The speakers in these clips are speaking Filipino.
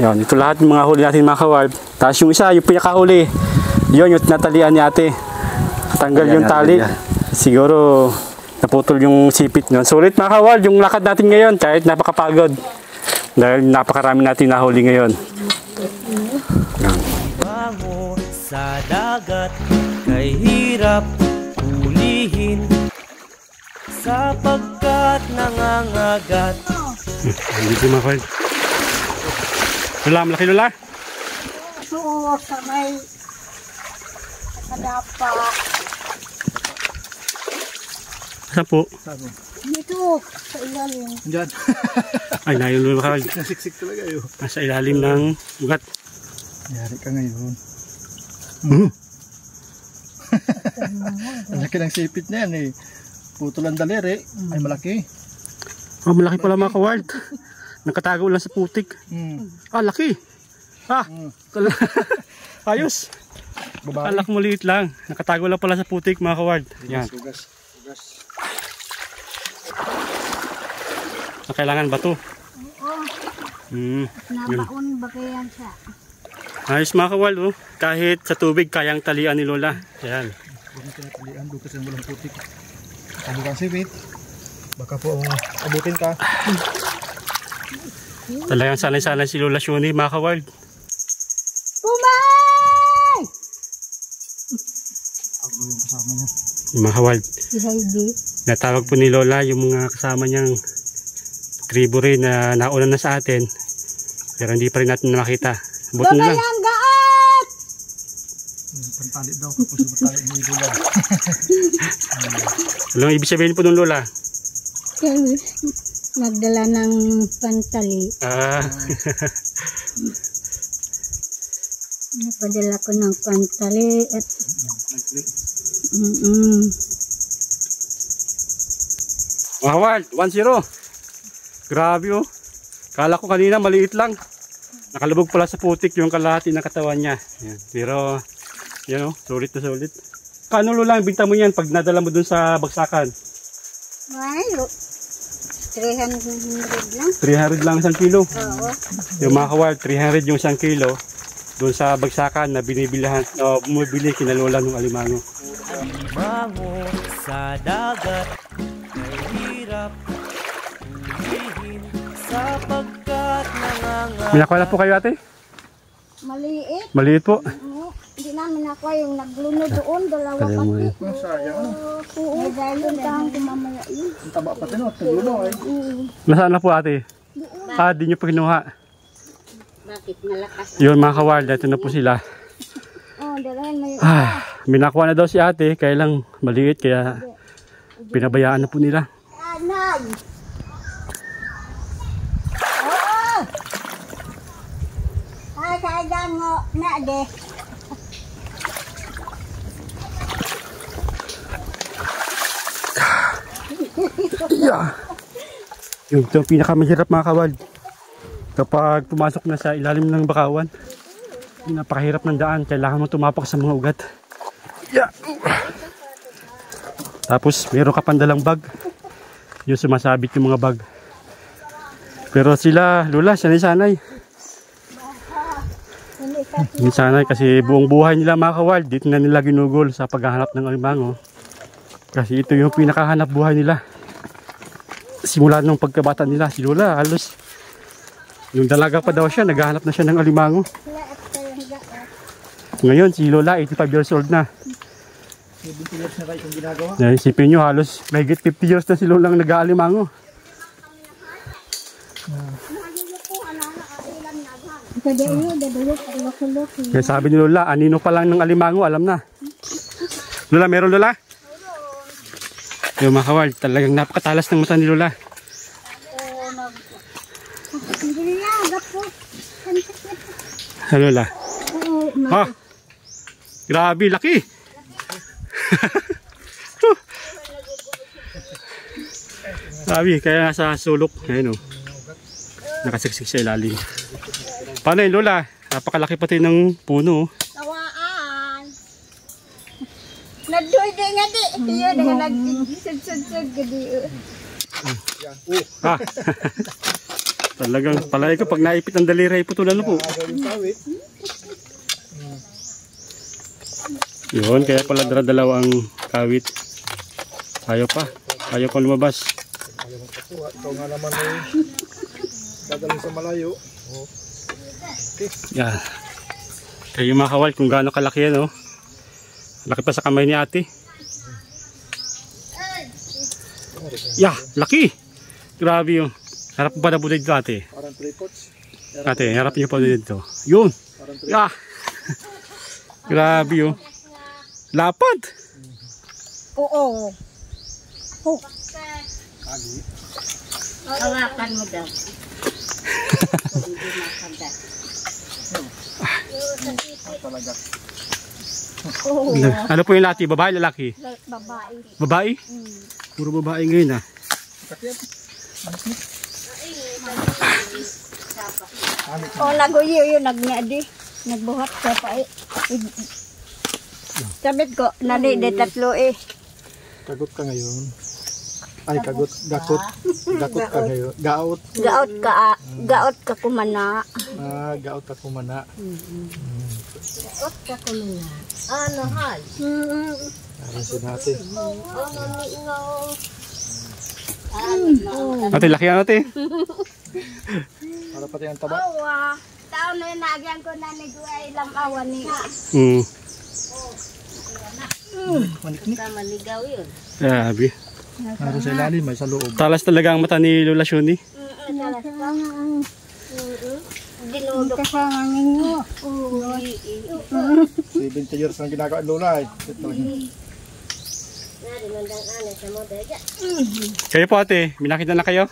Yan, ito lahat ng mga huli natin mga kawarp. Tapos yung isa, yung pinakahuli. Yun, yung tinatalian ni ate. Natanggal yung tali. Siguro naputol yung sipit nyo. Sulit mga kawarp yung lakad natin ngayon kahit napakapagod. Dahil napakarami natin nahuli ngayon. Bango sa dagat, kay hirap hulihin sapagkat nangangagat. Hindi mga kawarp. Lula, malaki lula? Oo, sa may kadapa. Saan po? Dito, sa ilalim. Diyan. Ay, nayon lula mga kawarp. Nasiksik talaga yun. Nasa ilalim ng ugat. Yari ka ngayon. Ang laki ng sipit na yan eh. Putol ang daliri. Ay malaki. Oh, malaki pala mga kawarp. Nakatago lang sa putik. Ah, laki. Ah, ayos. Alak mo liit lang. Nakatago lang pala sa putik mga kawarp. Yan. Ugas. Kailangan ba to? Oo. Nabaon ba kaya siya? Ayos mga kawarp, oh. Kahit sa tubig kayang talian ni Lola. Yan. Huwag natin natalian doon kasi walang putik. Ano kang sipit? Baka po abutin ka. Talagang sanay-sanay si Lola Shuni mga kawarp. Pumay! Ako yung kasama niya. Mga kawarp. Si Heidi. Natawag po ni Lola yung mga kasama niyang tribo rin na nauna na sa atin. Pero hindi pa rin natin makita. Buti na lang. Gaat! Pantali daw kapag sumatali mo yung lulag. Alam mo ibig sabihin po ng Lola? Magdala ng pantali. Ah. Napadala ko ng pantali at Mga kawarp, 1-0. Grabe oh. Kala ko kanina maliit lang. Nakalubog pala sa putik yung kalahati ng katawan niya. Yan. Pero, yan o, sulit na sulit. Kano Lola ang binta mo yan pag nadala mo dun sa bagsakan? Ay, 300 lang. 300 lang isang kilo. Oo. Yung mga kawarp, 300 yung isang kilo. Dun sa bagsakan na binibilihan, bumibili kina Lola ng alimango. Bango sa dagat, kay hirap hulihin sapagkat nangangagat. Minakuha na po kayo ate? Maliit. Maliit po. Hindi namin ako yung naglunod doon. Dalawa Kaya mo pati. eh. Sayang ano. Oo. May dahil tahan ko mamaya yun. Ang taba pati no. Taglulo ay. Nasaan na po ate? Di nyo pa kinuha. Bakit malakas? Yun mga kawarp, dito na po sila. Oo, dalahan mo yun. Minakuha na daw si ate, kaya lang maliit, kaya pinabayaan na po nila. Anay! Oo! Ay, kaya mo na de. Yeah. Yung ito ang pinakamahirap mga kawarp. Kapag pumasok na sa ilalim ng bakawan, napakahirap ng daan, kailangan mo tumapak sa mga ugat. Yeah. Tapos meron ka pandalang bag, yung sumasabit yung mga bag. Pero sila Lola, sanay-sanay. Sanay kasi buong buhay nila mga kawarp, dito na nila ginugol sa paghahanap ng alimango. Kasi ito yung pinakahanap buhay nila. Simula nung pagkabata nila, si Lola halos yung dalaga pa daw siya, naghahanap na siya ng alimango. Ngayon si Lola 85 years old na. 70 years na kayo itong ginagawa. Isipin nyo halos mahigit 50 years na si Lola ang nag-aalimango. Kaya sabi ni Lola, anino pa lang ng alimango, alam na. Lola, meron Lola? Yung mga kawarp, talagang napakatalas ng mata ni Lola. Lola. Ha? Grabe, laki. Grabe, kaya nasa sulok. Ayun o. Nakasiksik sa ilalim. Paano yun Lola? Napakalaki pati ng puno. Tawaan. Nadoy-doy nga di. Iyo, dengan nag-sud-sud-sud. Ha? Talagang palay ko pag naipit ang daliri ay putulan na po. Agaw yung kawit. Yun, kaya pala dala-dalawa ang kawit. Ayaw pa. Ayaw pa lumabas. Ayaw mong katuwa. Ikaw nga naman ay dadalhin sa malayo. Oh. Yan. Kaya yung mga kawal kung gaano kalaki yan, oh. Laki pa sa kamay ni ate. Yeah, laki. Grabe yung. Harap pa na po dito ate. Parang 3/4. Ate, harap niyo pa dito. Yun. Parang 3/4. Yeah. Grabe yung. Lapad. Oo. Oh. Agi. Hawakan mo daw. Talaga. Oo. Ano po yung lati? Babae, lalaki? Babae. Babae? Puro babae ngayon ah. Kakit. O lagoyo yun, nagnyadi. Nagbuhat siya pa eh. Sabit ko, nali, de tatlo eh. Kagot ka ngayon. Ay, kagot. Gakot. Gakot ka ngayon. Gaot. Gaot ka kumana. Ah, gaot ka kumana. Gaot ka kumana. Ano hal? Arasin natin. Ate, laki yan ate. Para pati ang taba. Awa. Taon na yun, nagyan ko na ni Guay ilang awan ni. Maniknik. Maligaw yun. Grabe. Meron sa ilalim, may sa loob. Talas talaga ang mata ni Lola Shuni. Dinudok ka sa ninyo. 70 years ang ginagawa ang lola eh. Kayo po ate, minakita na kayo?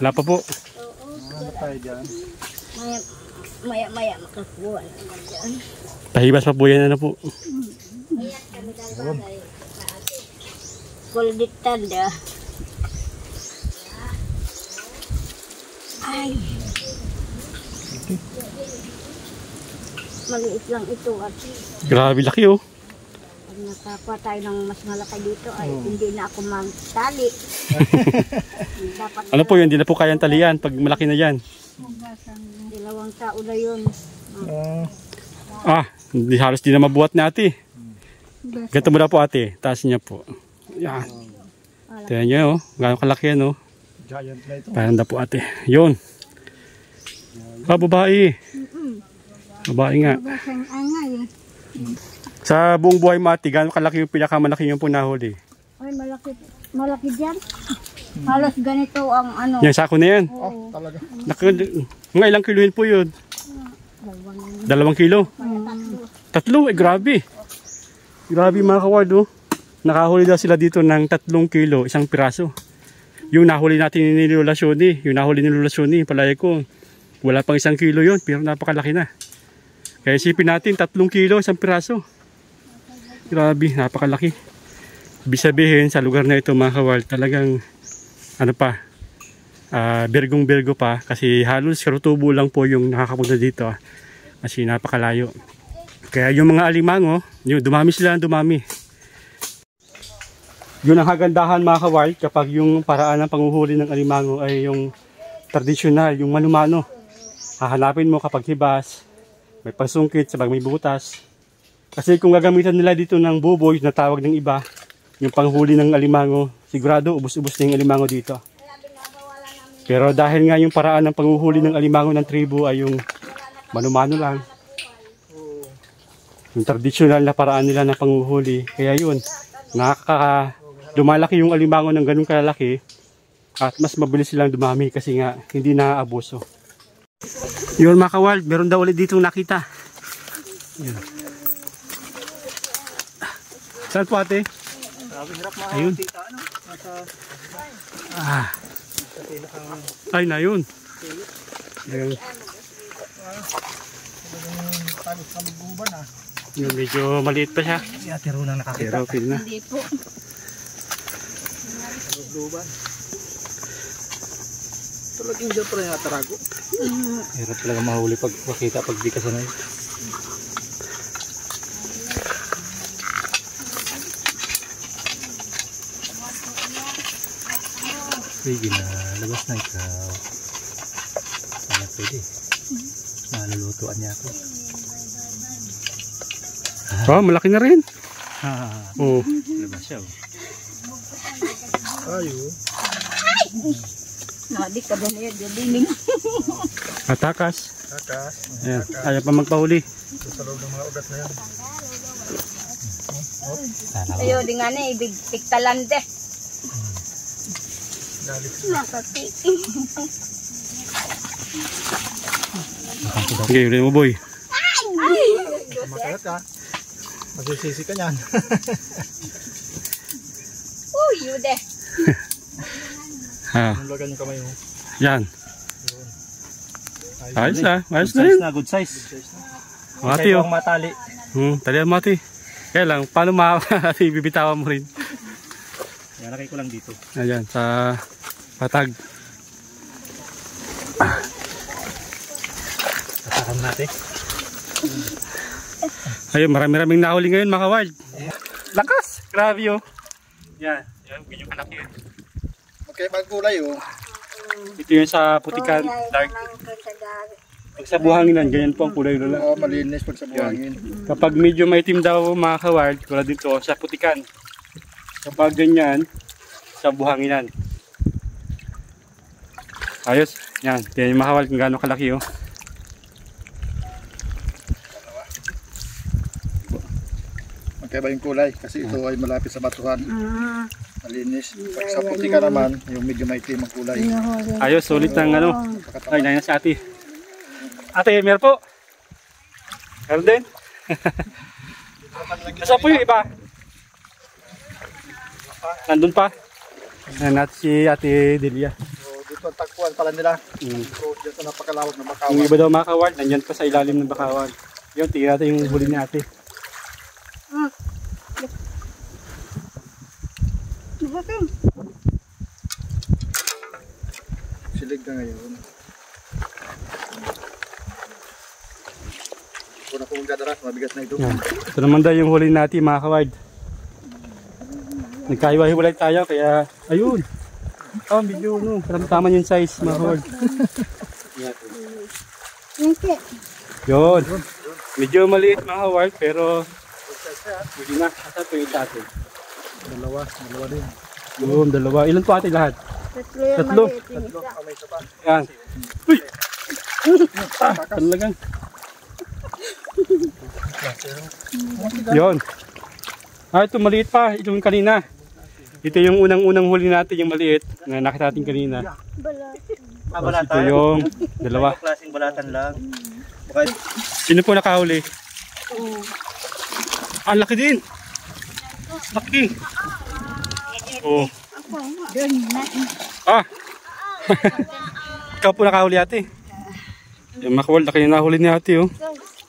Wala pa po. Ano tayo dyan? Maya makakuha naman dyan. Pahibas pa po yan na po. Kulditan da. Ay. Maliit lang ito at Grabe laki oh. pag nakakuha tayo ng mas malaki dito ay hindi na ako magtali. Dapat Ano po yun, hindi na po kayang talian pag malaki na yan. 2 taon na yun. Hindi halos di na mabuhat na ate. Ganito mo na po ate, taas niya po. Yan. Tignan niyo oh, gano'ng kalaki yan oh. Giant na ito. Parang na po ate. Yun. Babae. Babae nga. Basang angay. Sa buong buhay mo ate, gano'ng kalaki yung pinakamalaki yung po nahuli? Ay malaki dyan. Halos ganito ang ano. Yan, sako na yan. Oh, talaga. Mga ilang kilohin po yun? 2 kilo. 3, grabe. Grabe mga kaward oh. Nakahuli daw sila dito ng 3 kilo, 1 piraso. Yung nahuli natin ni Lola Shuni, yung nahuli ni Lola Shuni, palaya ko, wala pang 1 kilo yun, pero napakalaki na. Kaya isipin natin, 3 kilo, 1 piraso. Grabe, napakalaki. Ibig sabihin, sa lugar na ito mga kaward, talagang, ano pa, bergong-bergo pa, kasi halos karutubo lang po yung nakakapunta dito, kasi napakalayo. Kaya yung mga alimango, yung dumami sila, dumami. Yun ang kagandahan mga kaward kapag yung paraan ng panguhuli ng alimango ay yung tradisyonal, yung manumano. Hahanapin mo kapag hibas, may pasungkit, sabag may butas. Kasi kung gagamitan nila dito ng buboy na tawag ng iba, yung panghuli ng alimango, sigurado ubos-ubos na yung alimango dito. Pero dahil nga yung paraan ng panguhuli ng alimango ng tribo ay yung manumano lang, yung tradisyonal na paraan nila ng panguhuli, kaya yun, lumalaki yung alimango ng ganun kalalaki at mas mabilis silang dumami kasi nga hindi naaabuso. Yun mga kawald, meron daw ulit dito nakita. Yun. Saan po ate? Ayun. Ay na yun. Ayun. Yun, medyo maliit pa siya. Si Ate Ro nang nakakita. Pero feel na. Hindi po. Talagang dyan pa rin natarago. Hirap talaga mahuli pag makita pag di ka sanay. Sige na, labas na ikaw. pwede. Nalulutuan niya ako. Oh, malaki na rin. Oh. Labas siya. Ayo. Nadi ka ba niya dining? Atakas. Takas. Ayan. Ayaw pa magpahuli. Sa loob ng mga ugat na yan. Ayo di nga na ibig tiktalande. Galit. Nakati. Okay, ulit mo boy. Makalat ka. Magsisisi ka niyan. Uy, yude. Ha. Nulagan yung kamay mo. Yan. Ayos na. Ayos na rin. Good size. Mati oh. Matali. Talihan mati. Kaya lang, paano bibitawan mo rin? Nalagay ko lang dito. Ayan, sa patag. Tatakam natin. Ayun, marami-raming nahuli ngayon mga wild. Lakas! Grabe oh. Yan, yan, medyo kalaki yun. Okay, magkulay oh. Ito yun sa putikan, dark. Pag sa buhanginan, ganyan po ang kulay lola. Oo, malinis pag sa buhangin. Kapag medyo maitim daw mga ka-wild, tulad dito sa putikan. Kapag ganyan, sa buhanginan. Ayos, yan. Yan yung mga wild kung gaano kalaki oh. Magkaiba yung kulay kasi ito ay malapit sa batuhan. Malinis. Pag sa puti ka naman, yung medyo maitim ang kulay. Ayos, sulit ng ano. Ay, nangyay si ate. Ate, meron po. Meron din. Nasa po yung iba? Nandun pa. Ayan natin si ate Delia. So, dito ang tagpuan pala nila. So, dito napakalawag ng bakawan. Yung iba daw mga kawal, nandyan pa sa ilalim ng bakawan. Yun, tingnan natin yung huli ni ate. Silig na ngayon. Kung ako magdadaras, mabigat na ito. Yan. Ito naman daw yung huli natin mga kawal. Nagkahiwa-hiwalay tayo kaya ayun. Oh, medyo no, karamtaman yung size mga kawal. Yun. Medyo maliit mga kawal pero hindi na. Asa po yung dati? Dalawa din. Yun, dalawa. Ilan po ate lahat? Tatlo. Kamay sa pa. Yan. Uy! Talagang. Yun. Ito maliit pa. Ito yung kanina. Ito yung unang-unang huli natin, yung maliit na nakita natin kanina. Ito yung dalawa. Klaseng balatan lang. Sino po nakahuli? Ah, laki din. Laki. Oh. Ah. Ikaw po nakahuli ate. Yung makawal, laki na nahuli ni ate oh.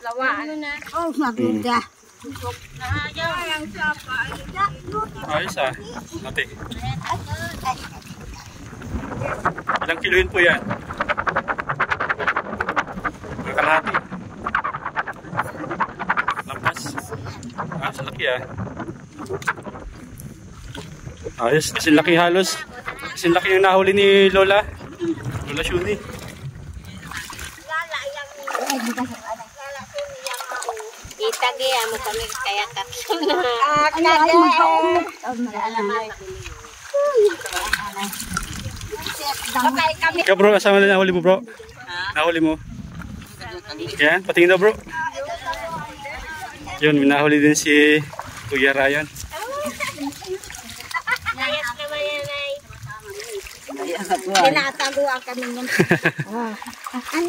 Lawaan na. Oh, maganda. Ayos ah. Ate. Ilang kilohin po yan? Ang kalahati. Lampas. Ah, sa laki ah. Ayos, kasi laki halos. Kasi laki yung nahuli ni Lola. Lola Shuni. Itagi mo kami kaya kapsuna. Ikaw bro, asama na nahuli mo bro? Nahuli mo? Yan, patingin daw bro. Yun, minahuli din si Kuya Ryan. Tinatago ang kami nun.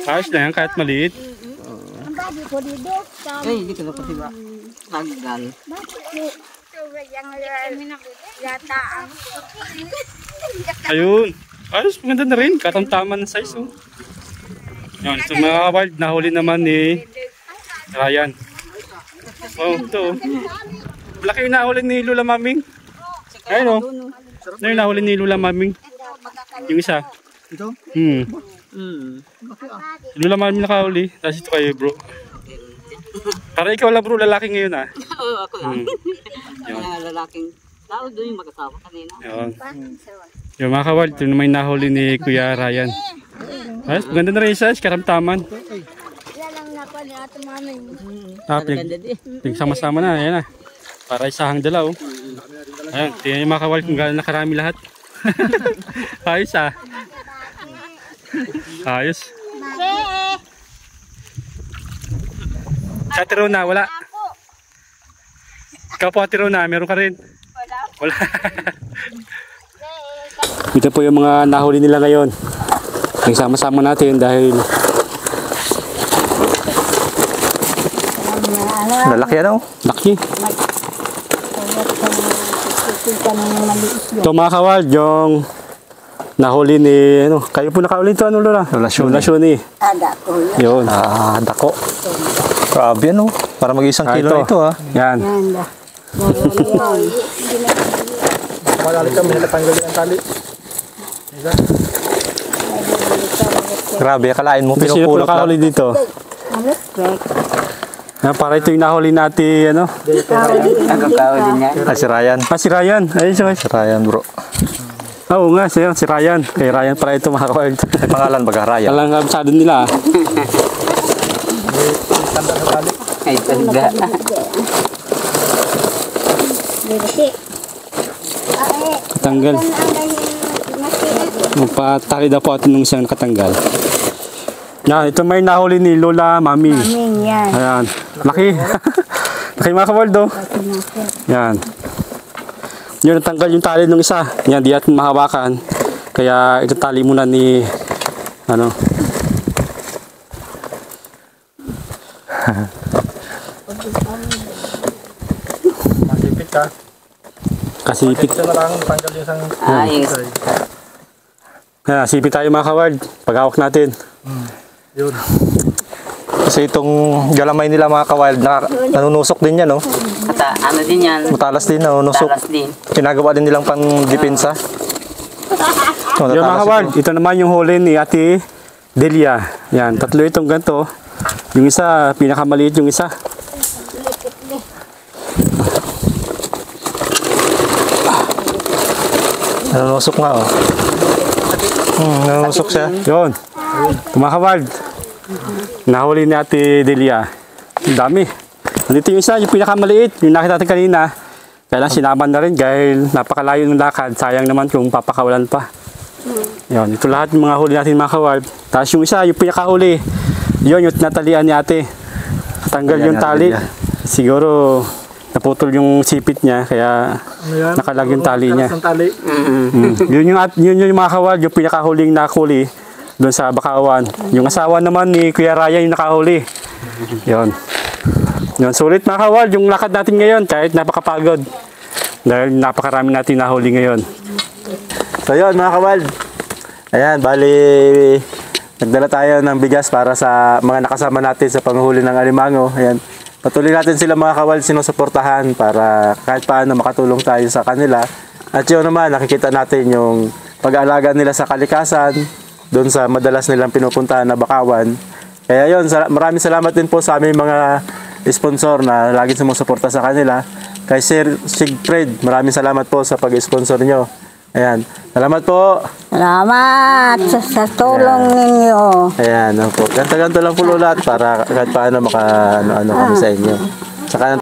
Ayos na yan, kahit maliit. Ang babi ko dito. Eh, hindi ko na pati ba? Naggal. Yata ang... Ayun. Ayos, maganda na rin. Katamtaman ng size oh. Yan, ito mga wild, nahuli naman ni Ryan. Oh, ito oh. Laki yung nahuli ni Lula Maming. Ayun oh. Ano yung nahuli ni Lula Maming? Yung isa. Ito? Si Lula Maming nakahuli. Tapos ito kayo bro. Para ikaw lang bro, lalaki ngayon ah. Oo, ako lang. Yun. Mga lalaking tao doon yung mag-asawa kanina. Yun. Yung mga kawal, ito naman yung nahuli ni Kuya Ryan. Ayos, maganda na rin siya, karamtaman. Yan lang nakuha ni Ate Mami. Ganda din. Pigsama-sama na, ayan na. Para isahang dala, oh. Ayan, tingnan yung mga kawal kung gaano nakarami lahat. Ayos ah. Ayos. Sa Tirona, wala. Ikaw po, Tirona, meron ka rin. Wala. Ito po yung mga nahuli nila ngayon. Nagsama-sama natin dahil Lalaki ano? laki. Ito mga kawal, yung nahuli ni, ano, kayo po nakahuli ito, ano Lola? Lola Shuni. Lola Shuni. Ada ko yan. Yun. Dako. Grabe ano. Para mag-isang kilo na ito ha. Yan. Yan da. Malali kami nakatanggal yung tali. Grabe, akalain mo Sino po pinupulot nakahuli lang. dito? Ano? Yan, para ito yung nahuli natin, ano? Nakakawa din niya. Si Ryan. Si Ryan. Ayun siya. Si Ryan bro. Oo nga, siya, si Ryan. Kay Ryan para ito mga kawal. May pangalan baga Ryan. Alang kabsado nila. Ay, talaga. Liriki. Ay, Katanggal. ang ganyan mati. Magpatali daw po atin nung isang katanggal. Yan, ito may nahuli ni Lola Mami. Amin yan. Ayan. Laki. Laki mga kawaldo. Yan. Yun, natanggal yung tali nung isa. Yan, di natin mahawakan. Kaya ito tali muna ni, ano. Masipit ka. Kasipit. Ito na lang, tanggal yung isang... Ayos. Yan, sipit tayo mga kawal. Paghawak natin. Yun. Kasi itong galamay nila mga kawild, nanunusok din yan no. Ano din yan. Matalas din, nanunusok. Talas din. Ginagawa din nilang pang-depensa. Yung mga kawal, ito naman yung huli ni Ate Delia. Yan, tatlo itong ganito. Yung isa, pinakamaliit yung isa. Nanunusok nga oh. Nanunusok siya. Yun. Mga kawal, nahuli ni Ate Delia. Ang dami. Nandito yung isa, yung pinakamaliit. Yung nakita natin kanina. Kaya lang sinaban na rin dahil napakalayo ng lakad. Sayang naman kung papakawalan pa. Yun, ito lahat ng mga huli natin mga kawal. Tapos yung isa, yung pinakahuli. Yun, yung tinatalian ni ate. Tanggal yung tali. Siguro naputol yung sipit niya. Kaya Ano yan? nakalag yung tali niya. Kalas ng tali. Yun yung mga kawal, yung pinakahuling nakuli doon sa Bakawan. Yung asawa naman ni Kuya Ryan yung nakahuli. Yun. Yun, sulit mga kawal, yung lakad natin ngayon kahit napakapagod. Dahil napakarami natin nahuli ngayon. So yun mga kawal. Ayan, bali nagdala tayo ng bigas para sa mga nakasama natin sa panghuli ng alimango. Ayan. Patuloy natin sila mga kawal sinusuportahan para kahit paano makatulong tayo sa kanila. At yun naman, nakikita natin yung pag-aalaga nila sa kalikasan, doon sa madalas nilang pinupuntahan na Bakawan. Kaya yun, maraming salamat din po sa aming mga sponsor na laging sumusuporta sa kanila. Kay Sir Sigfred, maraming salamat po sa pag-sponsor nyo. Ayan, salamat po. Salamat sa tulong ninyo. Ayan, po. Ganto-ganto lang po ulat para kahit paano maka ano kami sa inyo. Saka